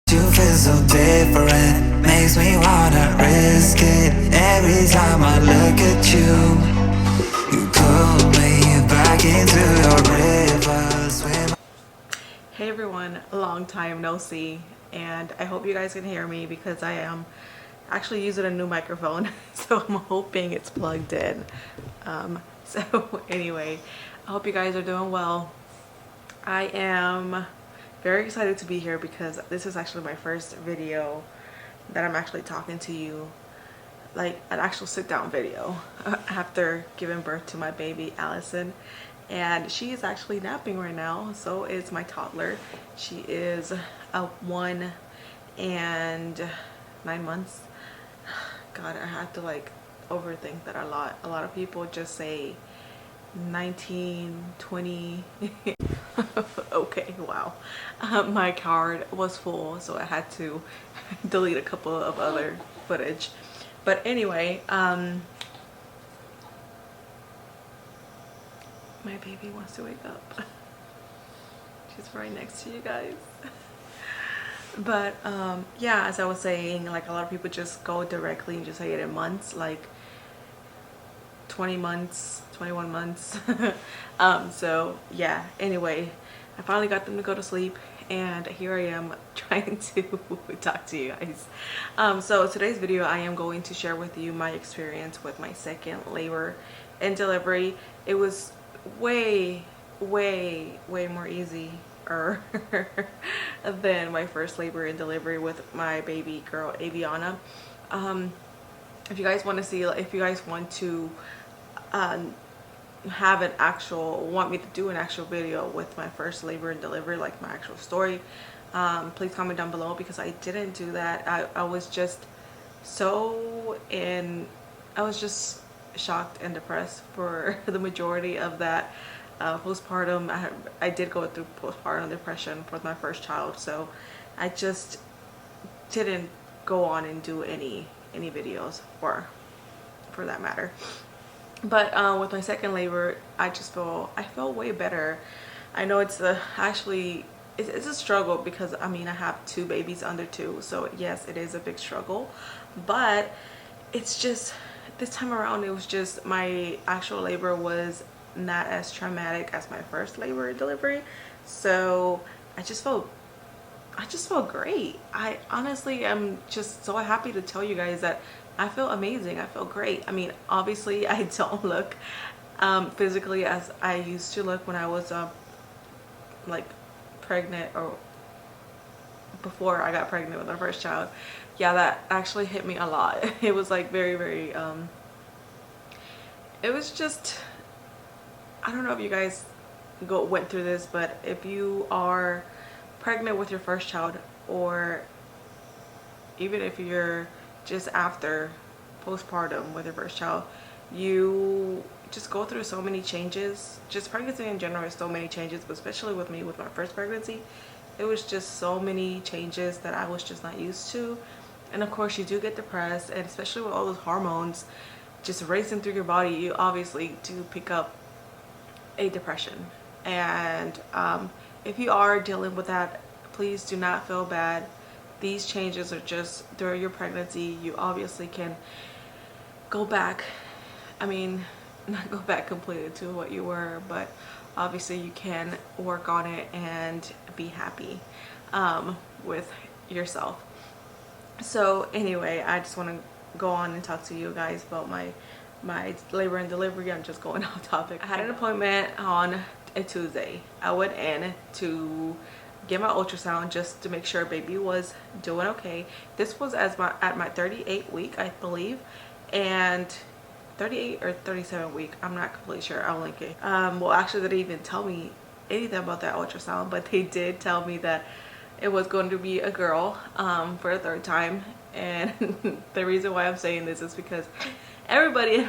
You feel so different, makes me wanna risk it. Every time I look at you, you pull me back into your river. Swim. Hey everyone, long time no see, and I hope you guys can hear me because I am actually using a new microphone, so I'm hoping it's plugged in. So anyway, I hope you guys are doing well. I am very excited to be here because this is actually my first video that I'm actually talking to you, like an actual sit-down video after giving birth to my baby Allison. And she is actually napping right now. So is my toddler. She is a 1 and 9 months. God, I have to like overthink that a lot. A lot of people just say 19, 20. Okay, wow. My card was full, so I had to delete a couple of other footage. But anyway, my baby wants to wake up. She's right next to you guys. But yeah, as I was saying, like a lot of people just go directly and just say it in months, like 20 months, 21 months. So yeah, anyway, I finally got them to go to sleep, and here I am trying to talk to you guys. So today's video, I am going to share with you my experience with my second labor and delivery. It was way more easy than my first labor and delivery with my baby girl Aviana. If you guys want to see, if you guys want to have an actual, want me to do an actual video with my first labor and delivery, like my actual story, please comment down below, because I didn't do that. I was just I was just shocked and depressed for the majority of that postpartum. I did go through postpartum depression for my first child, so I just didn't go on and do any videos for that matter. But with my second labor, I feel way better. I know it's it's a struggle, because I mean I have 2 babies under 2, so yes, it is a big struggle. But it's just, this time around, it was just, my actual labor was not as traumatic as my first labor and delivery, so I just felt great. I honestly am just so happy to tell you guys that I feel amazing. I feel great. I mean, obviously I don't look physically as I used to look when I was like pregnant, or before I got pregnant with my first child. Yeah, that actually hit me a lot. It was like very it was just, I don't know if you guys went through this, but if you are pregnant with your first child, or even if you're just after postpartum with your first child, you just go through so many changes. Just pregnancy in general is so many changes, but especially with me, with my first pregnancy, it was just so many changes that I was just not used to. And of course you do get depressed, and especially with all those hormones just racing through your body, you obviously do pick up a depression. And if you are dealing with that, please do not feel bad. These changes are just during your pregnancy. You obviously can go back, I mean, not go back completely to what you were, but obviously you can work on it and be happy with yourself. So anyway, I just want to go on and talk to you guys about my labor and delivery. I'm just going off topic. I had an appointment on a Tuesday. I went in to get my ultrasound just to make sure baby was doing okay. This was at my 38th week, I believe, and 38 or 37 week, I'm not completely sure. I'll link it. Well, actually they didn't even tell me anything about that ultrasound, but they did tell me that it was going to be a girl for a 3rd time. And the reason why I'm saying this is because everybody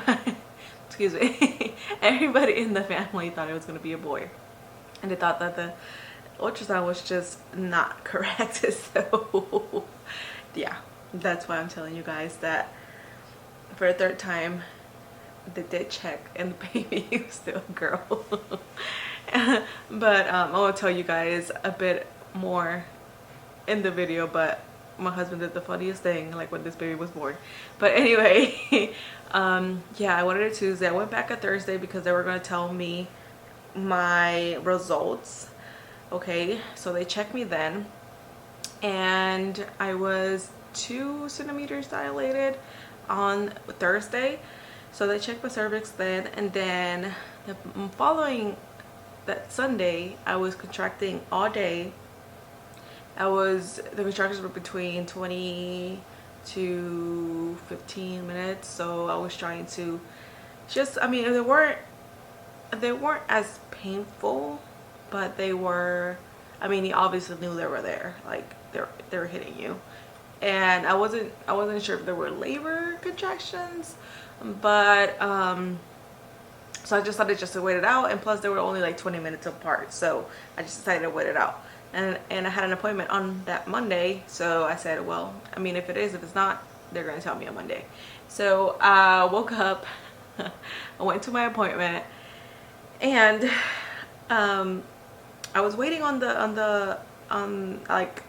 excuse me, everybody in the family thought it was going to be a boy, and they thought that the ultrasound was just not correct. So yeah, that's why I'm telling you guys that for a 3rd time they did check, and the baby is still a girl. But I want to tell you guys a bit more in the video, but my husband did the funniest thing, like when this baby was born. But anyway, yeah, I went on a Tuesday. I went back on Thursday because they were going to tell me my results. Okay, so they checked me then, and I was 2 centimeters dilated on Thursday. So they checked my cervix then, and then the following that Sunday I was contracting all day. The contractions were between 20 to 15 minutes, so I was trying to just, I mean, they weren't as painful, but they were, I mean, you obviously knew they were there, like they were hitting you. And I wasn't sure if there were labor contractions, but so I decided just to wait it out, and plus they were only like 20 minutes apart, so I just decided to wait it out. And I had an appointment on that Monday, so I said, well, I mean, if it's not, they're gonna tell me on Monday. So I woke up, I went to my appointment, and I was waiting on like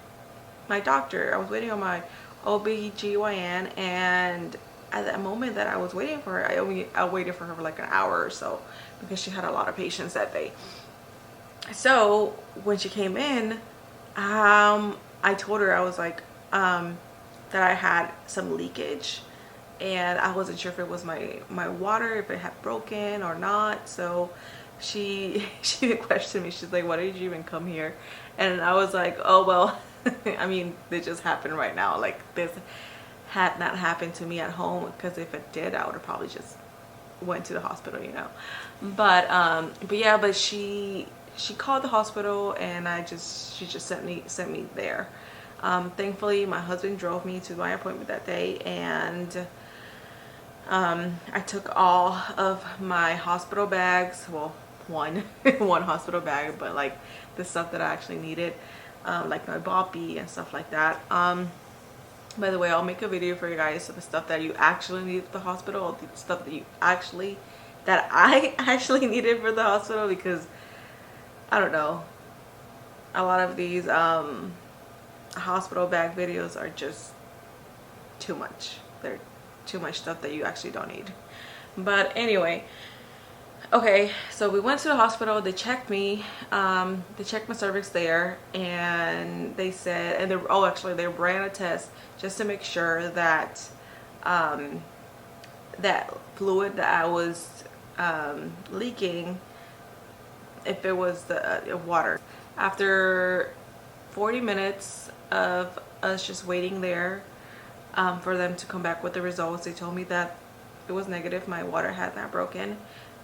my doctor. I was waiting on my OB/GYN, and at that moment that I was waiting for her, I waited for her for like an hour or so because she had a lot of patients that day. So when she came in, I told her, I was like, that I had some leakage, and I wasn't sure if it was my water, if it had broken or not. So she questioned me. She's like, why did you even come here? And I was like, oh, well, I mean, it just happened right now. Like, this had not happened to me at home, because if it did, I would have probably just went to the hospital, you know. But yeah, but she called the hospital, and she just sent me there. Thankfully my husband drove me to my appointment that day, and I took all of my hospital bags, well, one hospital bag, but like the stuff that I actually needed, like my boppy and stuff like that. By the way, I'll make a video for you guys of the stuff that you actually need at the hospital, the stuff that I actually needed for the hospital, because I don't know, a lot of these hospital bag videos are just too much. They're too much stuff that you actually don't need. But anyway, okay, so we went to the hospital. They checked me, they checked my cervix there, and they said, and they ran a test just to make sure that that fluid that I was leaking, if it was the water. After 40 minutes of us just waiting there for them to come back with the results, they told me that it was negative, my water had not broken,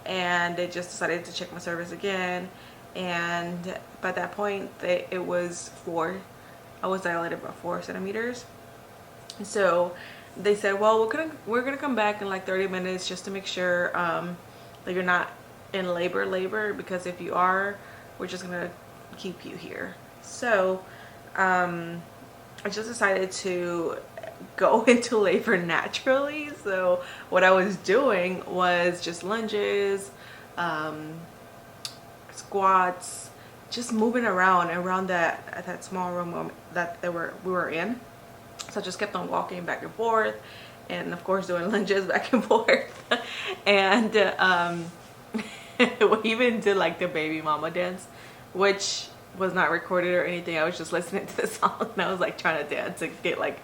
and they just decided to check my cervix again. And by that point, I was dilated about 4 centimeters. So they said, well, we're gonna come back in like 30 minutes just to make sure that you're not in labor, because if you are, we're just gonna keep you here. So I just decided to go into labor naturally. So what I was doing was just lunges, squats, just moving around that small room that we were in. So I just kept on walking back and forth, and of course doing lunges back and forth. And we even did like the baby mama dance, which was not recorded or anything. I was just listening to the song, and I was like trying to dance and get, like,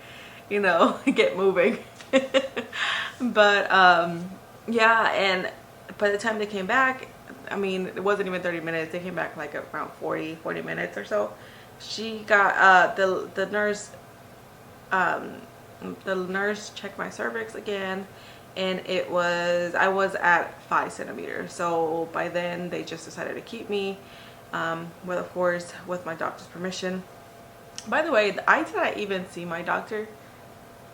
you know, get moving. But yeah, and by the time they came back, I mean, it wasn't even 30 minutes. They came back like around 40 minutes or so. She got the nurse checked my cervix again, and I was at 5 centimeters. So by then they just decided to keep me, well, of course, with my doctor's permission. By the way, did I even see my doctor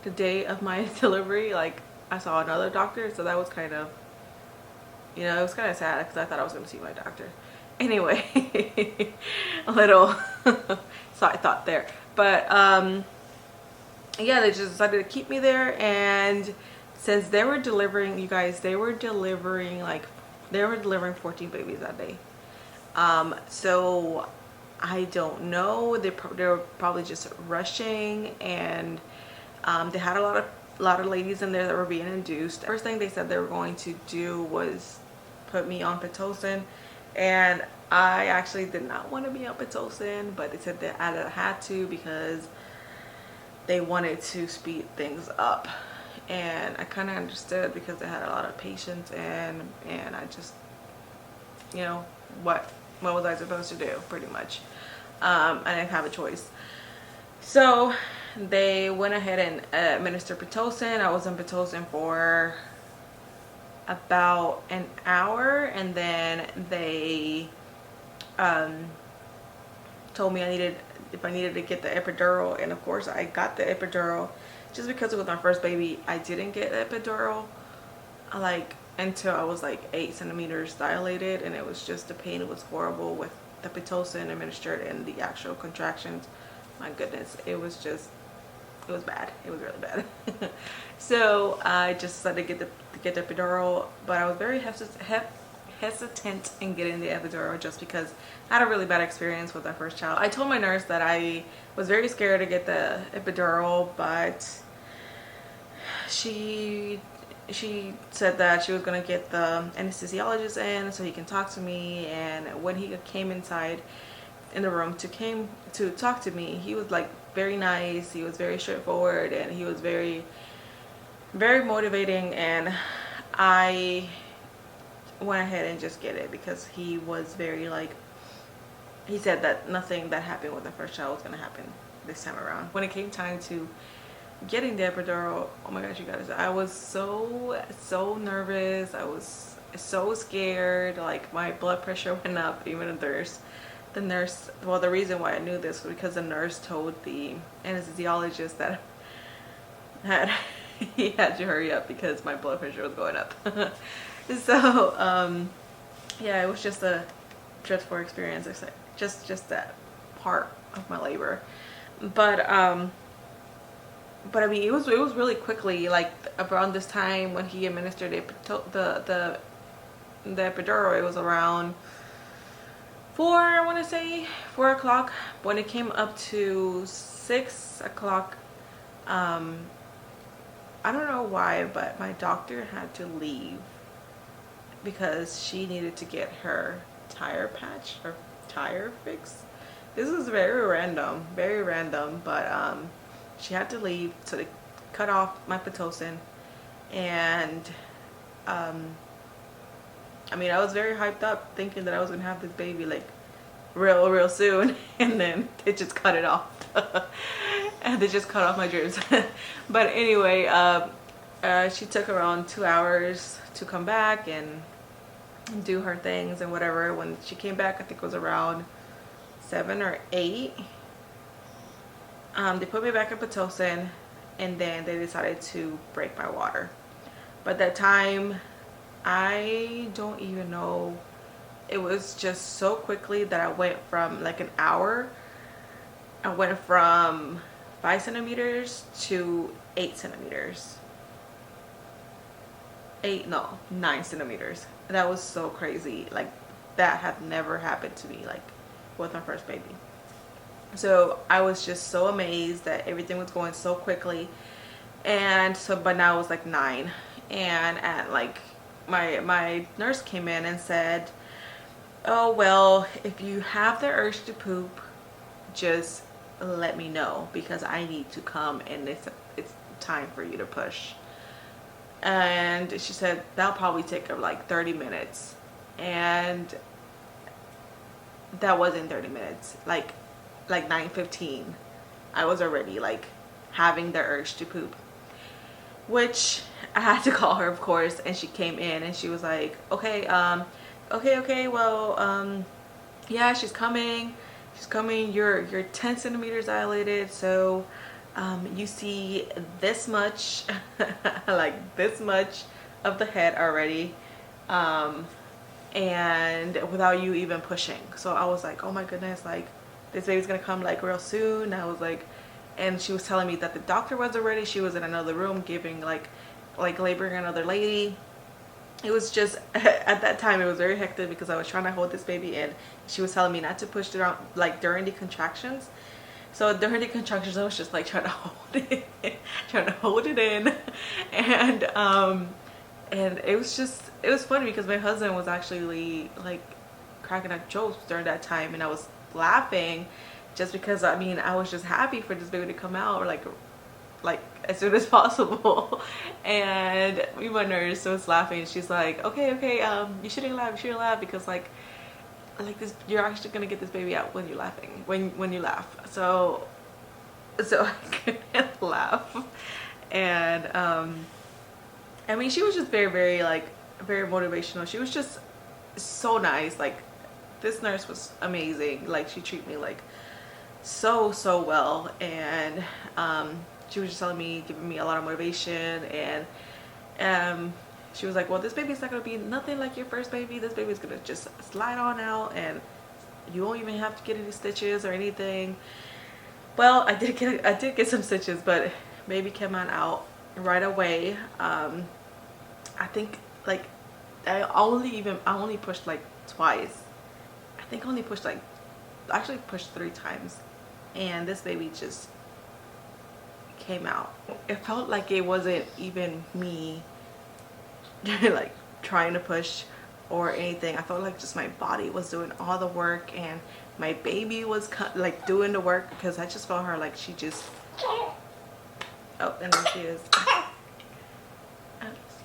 the day of my delivery? Like, I saw another doctor, so that was kind of, you know, it was kind of sad, because I thought I was going to see my doctor. Anyway, a little side thought there. But yeah, they just decided to keep me there. And since they were delivering, you guys, they were delivering 14 babies that day. So I don't know. They were probably just rushing, and they had a lot of ladies in there that were being induced. First thing they said they were going to do was put me on Pitocin, and I actually did not want to be on Pitocin, but they said that I had to because they wanted to speed things up, and I kind of understood because they had a lot of patients, and I just, you know, what was I supposed to do, pretty much. I didn't have a choice. So they went ahead and administered Pitocin. I was on Pitocin for about an hour, and then they told me if I needed to get the epidural, and of course I got the epidural. Just because it was my first baby, I didn't get the epidural like until I was like 8 centimeters dilated, and it was just, the pain was horrible with the Pitocin administered and the actual contractions. My goodness, it was bad. It was really bad. So I just decided to get the epidural, but I was very hesitant in getting the epidural just because I had a really bad experience with my first child. I told my nurse that I was very scared to get the epidural, but she said that she was going to get the anesthesiologist in so he can talk to me, and when he came inside in the room to talk to me, he was like very nice, he was very straightforward, and he was very, very motivating, and I went ahead and just get it because he was very like, he said that nothing that happened with the first child was going to happen this time around. When it came time to getting the epidural, oh my gosh, you guys, I was so nervous. I was so scared. Like, my blood pressure went up. Even the nurse, well, the reason why I knew this was because the nurse told the anesthesiologist that he had to hurry up because my blood pressure was going up. So yeah, it was just a dreadful experience. Just that part of my labor, but I mean, it was really quickly. Like, around this time when he administered the epidural, it was around 4, I want to say 4 o'clock. When it came up to 6 o'clock, I don't know why, but my doctor had to leave because she needed to get her tire patch or tire fix. This was very random, but she had to leave, so they cut off my Pitocin, and I mean, I was very hyped up thinking that I was gonna have this baby like real soon, and then they just cut it off. And they just cut off my drips. But anyway, she took around 2 hours to come back and do her things and whatever. When she came back, I think it was around 7 or 8. They put me back in Pitocin, and then they decided to break my water. But that time, I don't even know. It was just so quickly that I went from like an hour. I went from 5 centimeters to 8 centimeters. 9 centimeters. That was so crazy. Like, that had never happened to me, like, with my first baby. So I was just so amazed that everything was going so quickly. And so, but now it was like 9, and like my nurse came in and said, oh, well, if you have the urge to poop, just let me know, because I need to come, and it's time for you to push. And she said that'll probably take her like 30 minutes, and that wasn't 30 minutes. Like 9:15, I was already like having the urge to poop, which I had to call her, of course. And she came in and she was like, okay, well, yeah, she's coming, you're 10 centimeters dilated, so you see this much, like this much of the head already, and without you even pushing. So I was like, oh my goodness, like, this baby's gonna come like real soon. I was like, and she was telling me that the doctor was already, she was in another room giving like laboring another lady. it was just at that time it was very hectic because I was trying to hold this baby in. She was telling me not to push it out like during the contractions. So during the contractions I was just like trying to hold it trying to hold it in. And it was funny because my husband was actually like cracking up jokes during that time, and I was laughing just because I mean I was just happy for this baby to come out, or like as soon as possible. And my nurse was laughing. She's like, okay, you shouldn't laugh because like this, you're actually gonna get this baby out when you're laughing, when you laugh. So I couldn't laugh. And I mean, she was just very like very motivational. She was just so nice. Like, this nurse was amazing. Like, she treated me like so well. And she was just telling me, giving me a lot of motivation. And she was like, well, this baby's not gonna be nothing like your first baby. This baby's gonna just slide on out, and you won't even have to get any stitches or anything. Well, I did get some stitches, but baby came on out right away. I think like I only pushed like twice. I think I only pushed like, actually pushed 3 times, and this baby just came out. It felt like it wasn't even me like trying to push or anything. I felt like just my body was doing all the work, and my baby was like doing the work, because I just felt her like she just, oh, and there she is.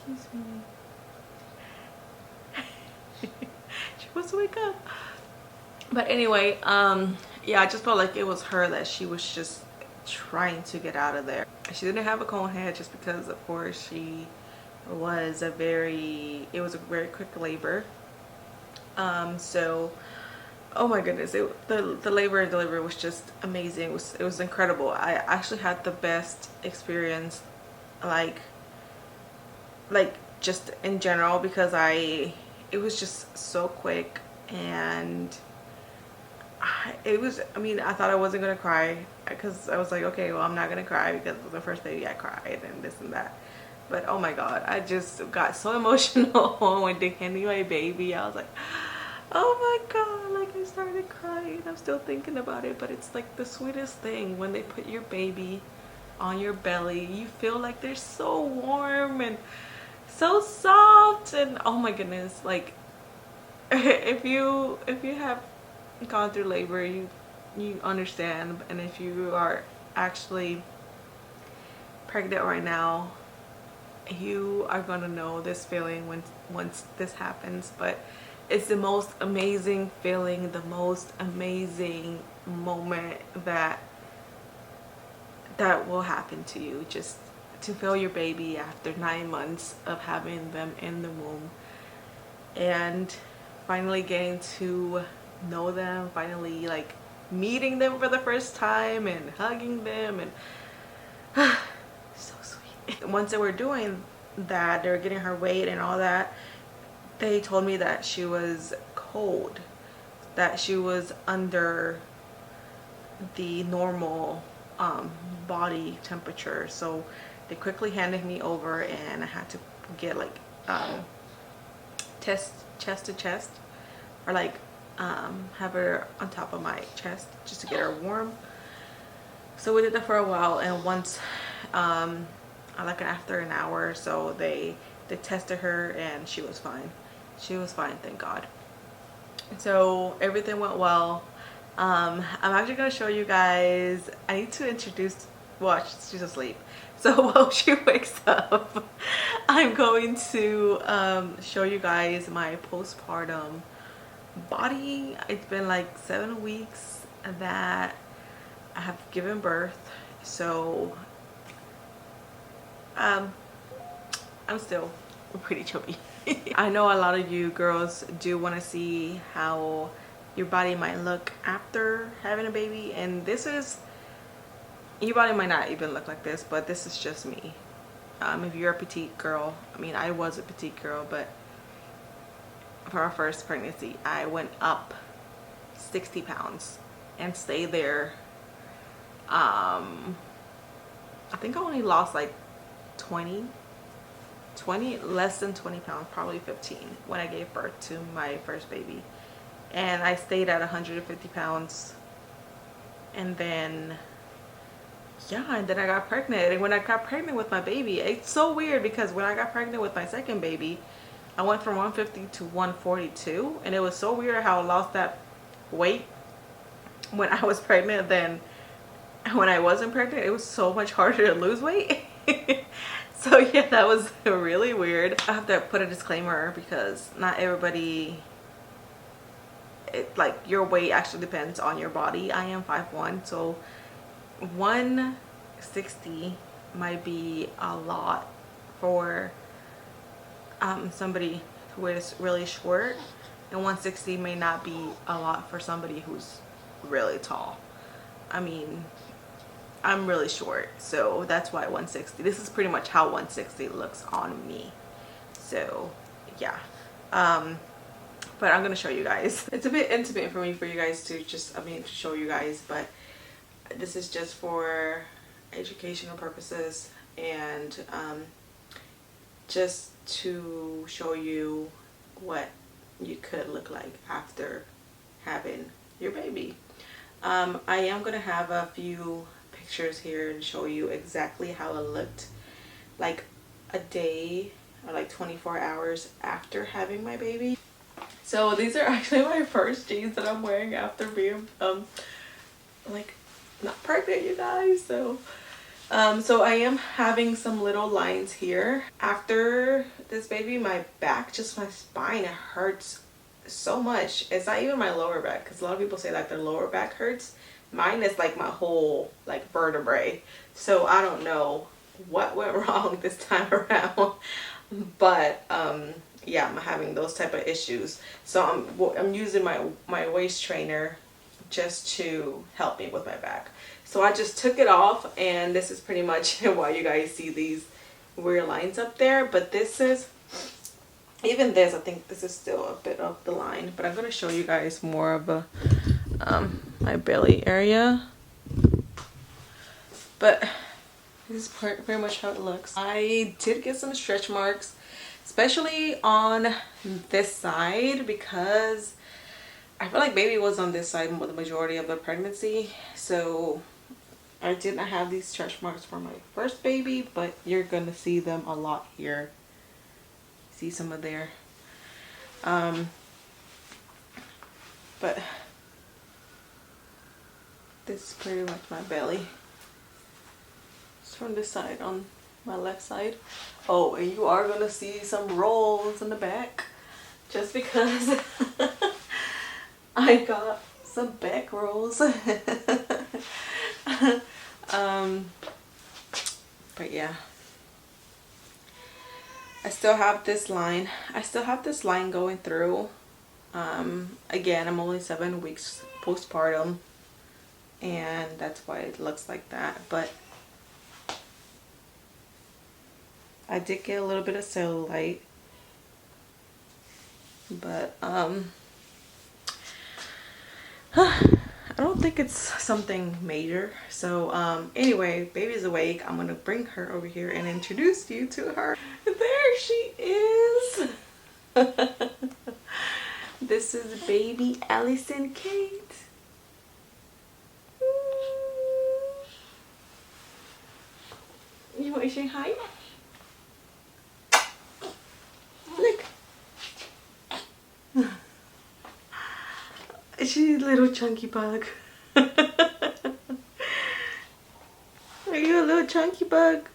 Excuse me. She wants to wake up. But anyway, yeah, I just felt like it was her that she was just trying to get out of there. She didn't have a cone head just because, of course, it was a very quick labor. So, oh my goodness, the labor and delivery was just amazing. It was incredible. I actually had the best experience, like just in general, because it was just so quick. And I mean, I thought I wasn't gonna cry, because I was like, okay, well, I'm not gonna cry because it was the first baby I cried and this and that. But oh my god, I just got so emotional when they handed me my baby. I was like, oh my god, like I started crying. I'm still thinking about it, but it's like the sweetest thing when they put your baby on your belly. You feel like they're so warm and so soft, and oh my goodness, like if you have gone through labor, you understand. And if you are actually pregnant right now, you are gonna know this feeling once this happens. But it's the most amazing feeling, the most amazing moment that will happen to you, just to feel your baby after 9 months of having them in the womb, and finally getting to know them, finally like meeting them for the first time and hugging them, and so sweet. Once they were doing that, they were getting her weight and all that, they told me that she was cold, that she was under the normal body temperature. So they quickly handed me over, and I had to get like chest to chest, or like have her on top of my chest just to get her warm. So we did that for a while, and once like after an hour or so, they tested her, and she was fine. She was fine, thank God. So everything went well. I'm actually going to show you guys, I need to introduce, well, she's asleep, so while she wakes up, I'm going to show you guys my postpartum body. It's been like 7 weeks that I have given birth, so I'm still pretty chubby. I know a lot of you girls do want to see how your body might look after having a baby, and your body might not even look like this, but this is just me. If you're a petite girl, I mean, I was a petite girl, but for our first pregnancy I went up 60 pounds and stayed there. I think I only lost like 20 less than 20 pounds, probably 15, when I gave birth to my first baby. And I stayed at 150 pounds. And then, yeah, and then I got pregnant. And when I got pregnant with my baby, it's so weird because when I got pregnant with my second baby, I went from 150 to 142. And it was so weird how I lost that weight when I was pregnant than when I wasn't pregnant. It was so much harder to lose weight. So yeah, that was really weird. I have to put a disclaimer because not everybody, like your weight actually depends on your body. I am 5'1", so 160 might be a lot for somebody who is really short, and 160 may not be a lot for somebody who's really tall. I mean, I'm really short, so that's why 160. This is pretty much how 160 looks on me. So yeah, but I'm gonna show you guys. It's a bit intimate for me, for you guys to just, to show you guys, but this is just for educational purposes and just to show you what you could look like after having your baby. I am gonna have a few pictures here and show you exactly how it looked like a day or like 24 hours after having my baby. So these are actually my first jeans that I'm wearing after being like not pregnant, you guys. So so I am having some little lines here after this baby. My back, just my spine, it hurts so much. It's not even my lower back, because a lot of people say that their lower back hurts. Mine is like my whole like vertebrae. So I don't know what went wrong this time around, but yeah, I'm having those type of issues. So I'm using my waist trainer just to help me with my back. So I just took it off, and this is pretty much why you guys see these weird lines up there. But this is, even this, I think this is still a bit of the line, but I'm going to show you guys more of a my belly area. But this is pretty much how it looks. I did get some stretch marks, especially on this side, because I feel like baby was on this side for the majority of the pregnancy. So I did not have these stretch marks for my first baby, but you're gonna see them a lot here. See some of there. But this is pretty much my belly. It's from this side, on my left side. Oh, and you are gonna see some rolls in the back, just because I got some back rolls. But yeah, I still have this line. Going through. Again, I'm only 7 weeks postpartum, and that's why it looks like that. But I did get a little bit of cellulite, but I don't think it's something major. So anyway, baby's awake. I'm gonna bring her over here and introduce you to her. There she is. This is baby Allison Kate. You want to say hi? Look. She's a little chunky bug. Are you a little chunky bug?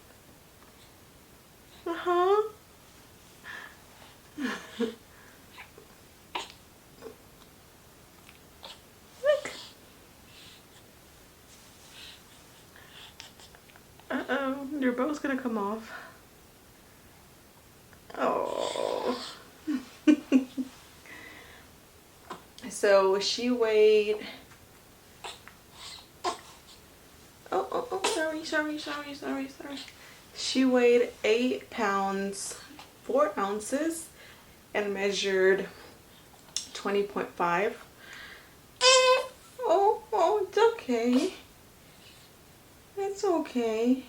Uh-huh. Look. Uh-oh, your bow's gonna come off. Oh. So she weighed, sorry. She weighed 8 pounds 4 ounces and measured 20.5. Oh, it's okay. It's okay.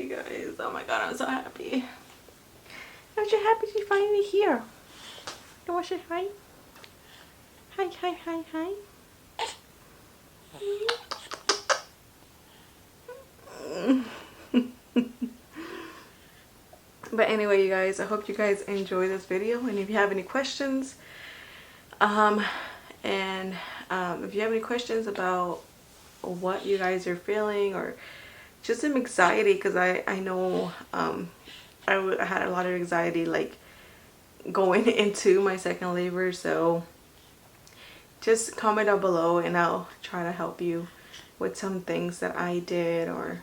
you guys. Oh my god, I'm so happy. I'm so happy to find me here. You want to say hi? Hi, hi, hi, hi. But anyway, you guys, I hope you guys enjoy this video, and if you have any questions, if you have any questions about what you guys are feeling, or just some anxiety, because I know I had a lot of anxiety like going into my second labor, so just comment down below and I'll try to help you with some things that I did, or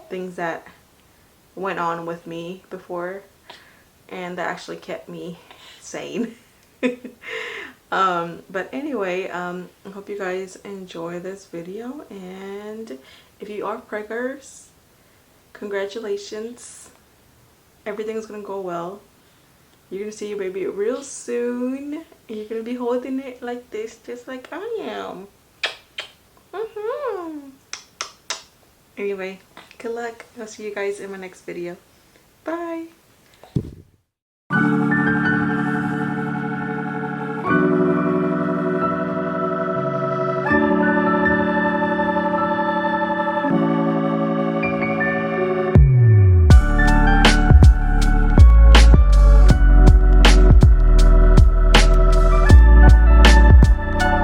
things that went on with me before and that actually kept me sane. But anyway, I hope you guys enjoy this video, and if you are preggers, congratulations. Everything's gonna go well. You're gonna see your baby real soon, and you're gonna be holding it like this, just like I am. Anyway, good luck. I'll see you guys in my next video. Bye.